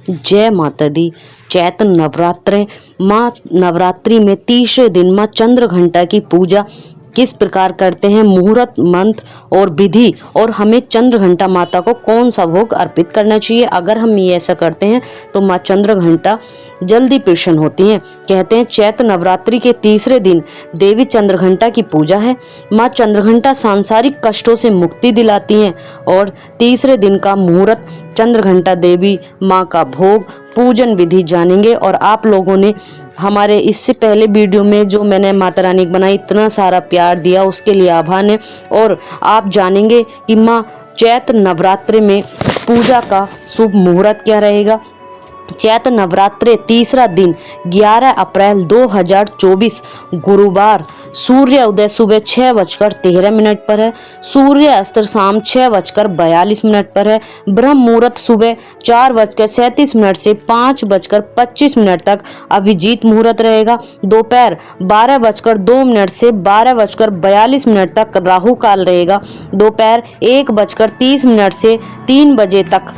जय माता दी। चैत्र नवरात्र माँ नवरात्रि में तीसरे दिन माँ चंद्र घंटा की पूजा किस प्रकार करते हैं, मुहूर्त मंत्र और विधि, और हमें चंद्र घंटा माता को कौन सा भोग अर्पित करना चाहिए। अगर हम ये ऐसा करते हैं तो माँ चंद्र घंटा जल्दी प्रसन्न होती हैं। कहते हैं चैत्र नवरात्रि के तीसरे दिन देवी चंद्रघंटा की पूजा है। माँ चंद्रघंटा सांसारिक कष्टों से मुक्ति दिलाती हैं और तीसरे दिन का मुहूर्त चंद्रघंटा देवी माँ का भोग पूजन विधि जानेंगे। और आप लोगों ने हमारे इससे पहले वीडियो में जो मैंने माता रानी की बनाई इतना सारा प्यार दिया उसके लिए आभार है। और आप जानेंगे कि माँ चैत्र नवरात्रि में पूजा का शुभ मुहूर्त क्या रहेगा। चैत्र नवरात्रि तीसरा दिन 11 अप्रैल 2024 गुरुवार, सूर्य उदय सुबह 6:13 पर है, सूर्य अस्त्र शाम 6:42 पर है, ब्रह्म मुहूर्त सुबह 4:37 से 5:25 तक अभिजीत मुहूर्त रहेगा। दोपहर 12:02 से 12:42 तक राहु काल रहेगा। दोपहर 1:30 से 3 बजे तक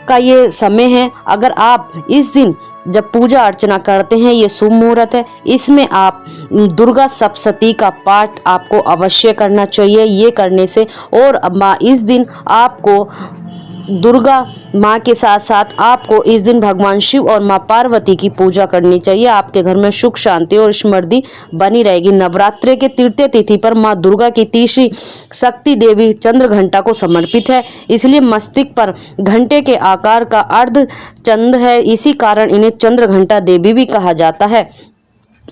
का ये समय है। अगर आप इस दिन जब पूजा अर्चना करते हैं ये शुभ मुहूर्त है। इसमें आप दुर्गा सप्तशती का पाठ आपको अवश्य करना चाहिए। ये करने से और माँ इस दिन आपको दुर्गा माँ के साथ साथ आपको इस दिन भगवान शिव और माँ पार्वती की पूजा करनी चाहिए। आपके घर में सुख शांति और समृद्धि बनी रहेगी। नवरात्रि के तृतीय तिथि पर माँ दुर्गा की तीसरी शक्ति देवी चंद्र घंटा को समर्पित है, इसलिए मस्तिष्क पर घंटे के आकार का अर्ध चंद्र है। इसी कारण इन्हें चंद्र घंटा देवी भी कहा जाता है।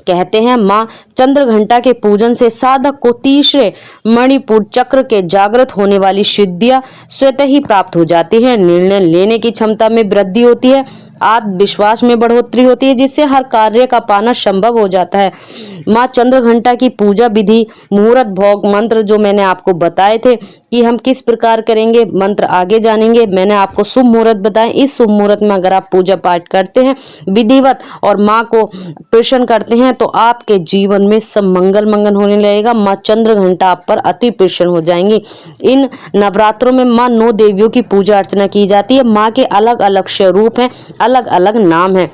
कहते हैं माँ चंद्र घंटा के पूजन से साधक को तीसरे मणिपुर चक्र के जागृत होने वाली सिद्धियां स्वतः ही प्राप्त हो जाती हैं। निर्णय लेने की क्षमता में वृद्धि होती है, आत्मविश्वास में बढ़ोतरी होती है, जिससे हर कार्य का पाना संभव हो जाता है। माँ चंद्र घंटा की पूजा विधि, मुहूर्त, भोग, मंत्र जो मैंने आपको बताए थे कि हम किस प्रकार करेंगे, मंत्र आगे जानेंगे। मैंने आपको शुभ मुहूर्त बताए। इस शुभ मुहूर्त में अगर आप पूजा पाठ करते हैं विधिवत और माँ को प्रसन्न करते हैं तो आपके जीवन में सब मंगल होने लगेगा। माँ चंद्र घंटा आप पर अति प्रसन्न हो जाएंगी। इन नवरात्रों में माँ 9 देवियों की पूजा अर्चना की जाती है। माँ के अलग अलग स्वरूप हैं, अलग अलग नाम है।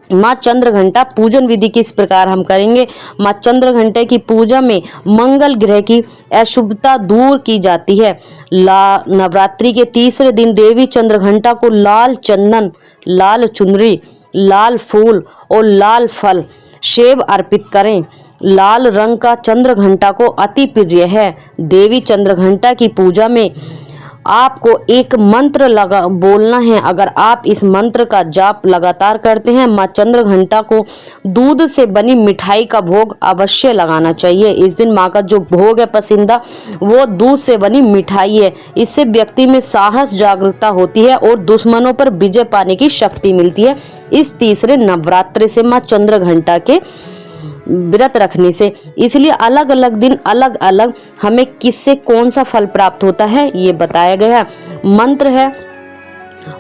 माँ चंद्र घंटा पूजन विधि किस प्रकार हम करेंगे। माँ चंद्र घंटे की पूजा में मंगल ग्रह की अशुभता दूर की जाती है। नवरात्रि के तीसरे दिन देवी चंद्र घंटा को लाल चंदन, लाल चुनरी, लाल फूल और लाल फल सेब अर्पित करें। लाल रंग का चंद्र घंटा को अति प्रिय है। देवी चंद्र घंटा की पूजा में आपको एक मंत्र बोलना है। अगर आप इस मंत्र का जाप लगातार करते हैं माँ चंद्र घंटा को दूध से बनी मिठाई का भोग अवश्य लगाना चाहिए। इस दिन माँ का जो भोग है पसंदीदा वो दूध से बनी मिठाई है। इससे व्यक्ति में साहस, जागरूकता होती है और दुश्मनों पर विजय पाने की शक्ति मिलती है। इस तीसरे नवरात्रि से माँ चंद्र घंटा के व्रत रखने से, इसलिए अलग अलग दिन अलग अलग हमें किससे कौन सा फल प्राप्त होता है ये बताया गया। मंत्र है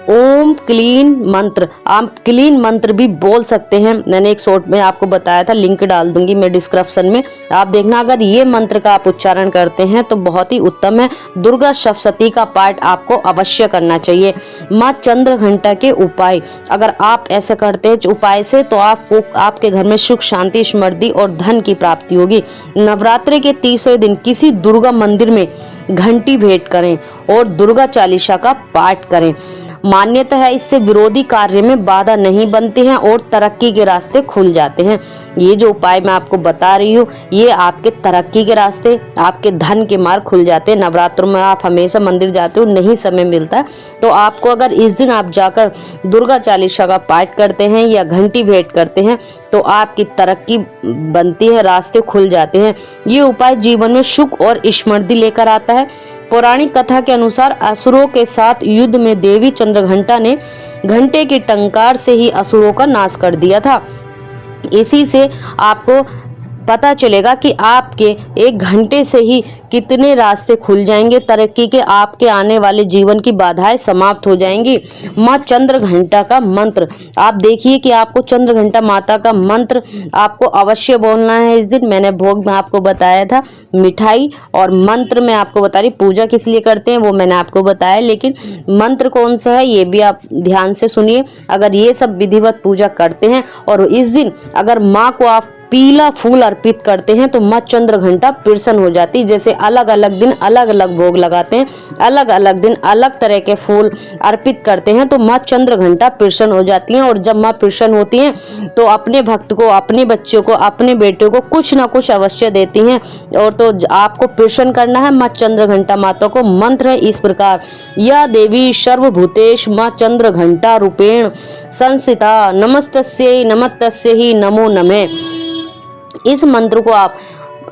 ओम क्लीन मंत्र। आप क्लीन मंत्र भी बोल सकते हैं। मैंने एक शॉर्ट में आपको बताया था, लिंक डाल दूंगी मैं डिस्क्रिप्शन में, आप देखना। अगर ये मंत्र का आप उच्चारण करते हैं तो बहुत ही उत्तम है। दुर्गा सप्तशती का पाठ आपको अवश्य करना चाहिए। माँ चंद्र घंटा के उपाय, अगर आप ऐसे करते हैं उपाय से तो आपको आपके घर में सुख शांति, समृद्धि और धन की प्राप्ति होगी। नवरात्रि के तीसरे दिन किसी दुर्गा मंदिर में घंटी भेंट करें और दुर्गा चालीसा का पाठ करें। मान्यता है इससे विरोधी कार्य में बाधा नहीं बनती हैं और तरक्की के रास्ते खुल जाते हैं। ये जो उपाय मैं आपको बता रही हूँ ये आपके तरक्की के रास्ते, आपके धन के मार्ग खुल जाते हैं। नवरात्रों में आप हमेशा मंदिर जाते हो, नहीं समय मिलता तो आपको अगर इस दिन आप जाकर दुर्गा चालीसा का पाठ करते हैं या घंटी भेंट करते हैं तो आपकी तरक्की बनती है, रास्ते खुल जाते हैं। ये उपाय जीवन में सुख और समृद्धि लेकर आता है। पौराणिक कथा के अनुसार असुरों के साथ युद्ध में देवी चंद्रघंटा ने घंटे के टंकार से ही असुरों का नाश कर दिया था। इसी से आपको पता चलेगा कि आपके 1 घंटे से ही कितने रास्ते खुल जाएंगे तरक्की के। आपके आने वाले जीवन की बाधाएं समाप्त हो जाएंगी। माँ चंद्र घंटा का मंत्र, आप देखिए कि आपको चंद्र घंटा माता का मंत्र आपको अवश्य बोलना है इस दिन। मैंने भोग में आपको बताया था मिठाई, और मंत्र में आपको बता रही पूजा किस लिए करते हैं वो मैंने आपको बताया, लेकिन मंत्र कौन सा है ये भी आप ध्यान से सुनिए। अगर ये सब विधिवत पूजा करते हैं और इस दिन अगर माँ को आप पीला फूल अर्पित करते हैं तो माँ चंद्र घंटा प्रसन्न हो जाती। जैसे अलग अलग दिन अलग अलग भोग लगाते हैं, अलग अलग दिन अलग तरह के फूल अर्पित करते हैं तो माँ चंद्र घंटा प्रसन्न हो जाती हैं। और जब माँ प्रसन्न होती हैं तो अपने भक्त को, अपने बच्चों को, अपने बेटे को कुछ ना कुछ अवश्य देती हैं। और तो आपको प्रसन्न करना है माँ चंद्र घंटा माता को। मंत्र है इस प्रकार, या देवी सर्वभूतेश माँ चंद्र घंटा रूपेण संसिता नमस्तस्यै नमस्तस्यै ही नमो नमः। इस मंत्र को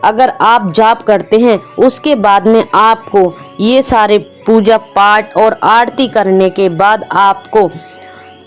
अगर आप जाप करते हैं उसके बाद में आपको ये सारे पूजा पाठ और आरती करने के बाद आपको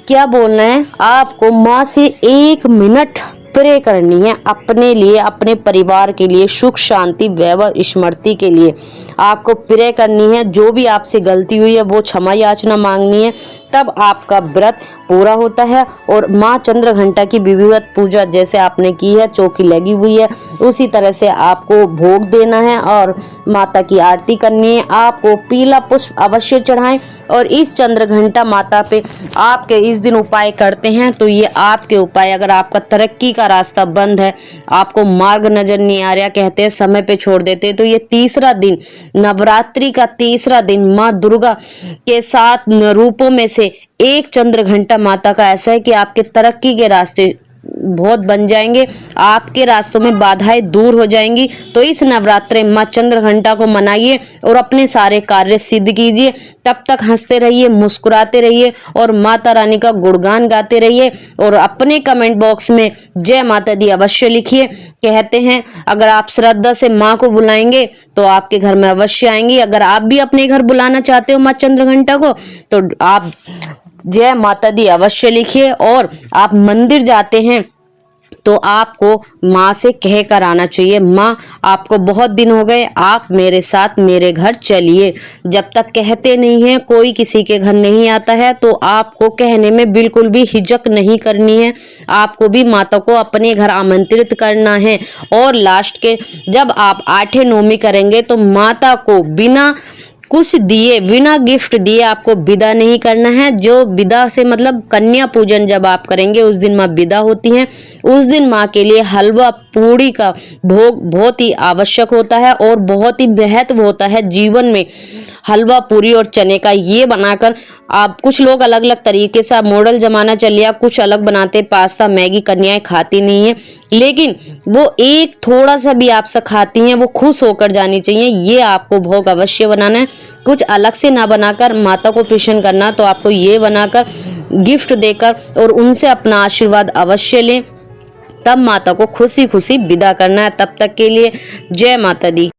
क्या बोलना है, आपको माँ से 1 मिनट प्रे करनी है अपने लिए, अपने परिवार के लिए, सुख शांति वैभव स्मृति के लिए आपको प्रे करनी है। जो भी आपसे गलती हुई है वो क्षमा याचना मांगनी है, तब आपका व्रत पूरा होता है। और माँ चंद्र घंटा की विधिवत पूजा जैसे आपने की है, चौकी लगी हुई है, उसी तरह से आपको भोग देना है और माता की आरती करनी है। आपको पीला पुष्प अवश्य चढ़ाएं। और इस चंद्र घंटा माता पे आपके इस दिन उपाय करते हैं तो ये आपके उपाय, अगर आपका तरक्की का रास्ता बंद है, आपको मार्ग नजर नहीं आ रहा, कहते हैं समय पे छोड़ देते हैं, तो ये तीसरा दिन, नवरात्रि का तीसरा दिन माँ दुर्गा के 7 रूपों में से एक चंद्र घंटा माता का ऐसा है कि आपके तरक्की के रास्ते बहुत बन जाएंगे, आपके रास्तों में बाधाएं दूर हो जाएंगी। तो इस नवरात्रि माँ चंद्र घंटा को मनाइए और अपने सारे कार्य सिद्ध कीजिए। तब तक हंसते रहिए, मुस्कुराते रहिए और माता रानी का गुणगान गाते रहिए। और अपने कमेंट बॉक्स में जय माता दी अवश्य लिखिए। कहते हैं अगर आप श्रद्धा से माँ को बुलाएंगे तो आपके घर में अवश्य आएंगी। अगर आप भी अपने घर बुलाना चाहते हो माँ चंद्र घंटा को तो आप जय माता दी अवश्य लिखिए। और आप मंदिर जाते हैं तो आपको माँ से कह कर आना चाहिए, माँ आपको बहुत दिन हो गए, आप मेरे साथ मेरे घर चलिए। जब तक कहते नहीं हैं, कोई किसी के घर नहीं आता है, तो आपको कहने में बिल्कुल भी हिचक नहीं करनी है। आपको भी माता को अपने घर आमंत्रित करना है। और लास्ट के जब आप 8 नौमी करेंगे तो माता को बिना कुछ दिए, बिना गिफ्ट दिए आपको विदा नहीं करना है। जो विदा से मतलब कन्या पूजन जब आप करेंगे उस दिन माँ विदा होती हैं। उस दिन माँ के लिए हलवा पूड़ी का भोग बहुत ही आवश्यक होता है और बहुत ही महत्व होता है जीवन में। हलवा पूरी और चने का ये बनाकर आप, कुछ लोग अलग अलग तरीके से, मॉडल जमाना चल गया, कुछ अलग बनाते, पास्ता मैगी कन्याएं खाती नहीं है, लेकिन वो एक थोड़ा सा भी आपसे खाती हैं वो खुश होकर जानी चाहिए। ये आपको भोग अवश्य बनाना है, कुछ अलग से ना बनाकर माता को प्रसन्न करना। तो आपको ये बनाकर गिफ्ट देकर और उनसे अपना आशीर्वाद अवश्य लें, तब माता को खुशी खुशी विदा करना है। तब तक के लिए जय माता दी।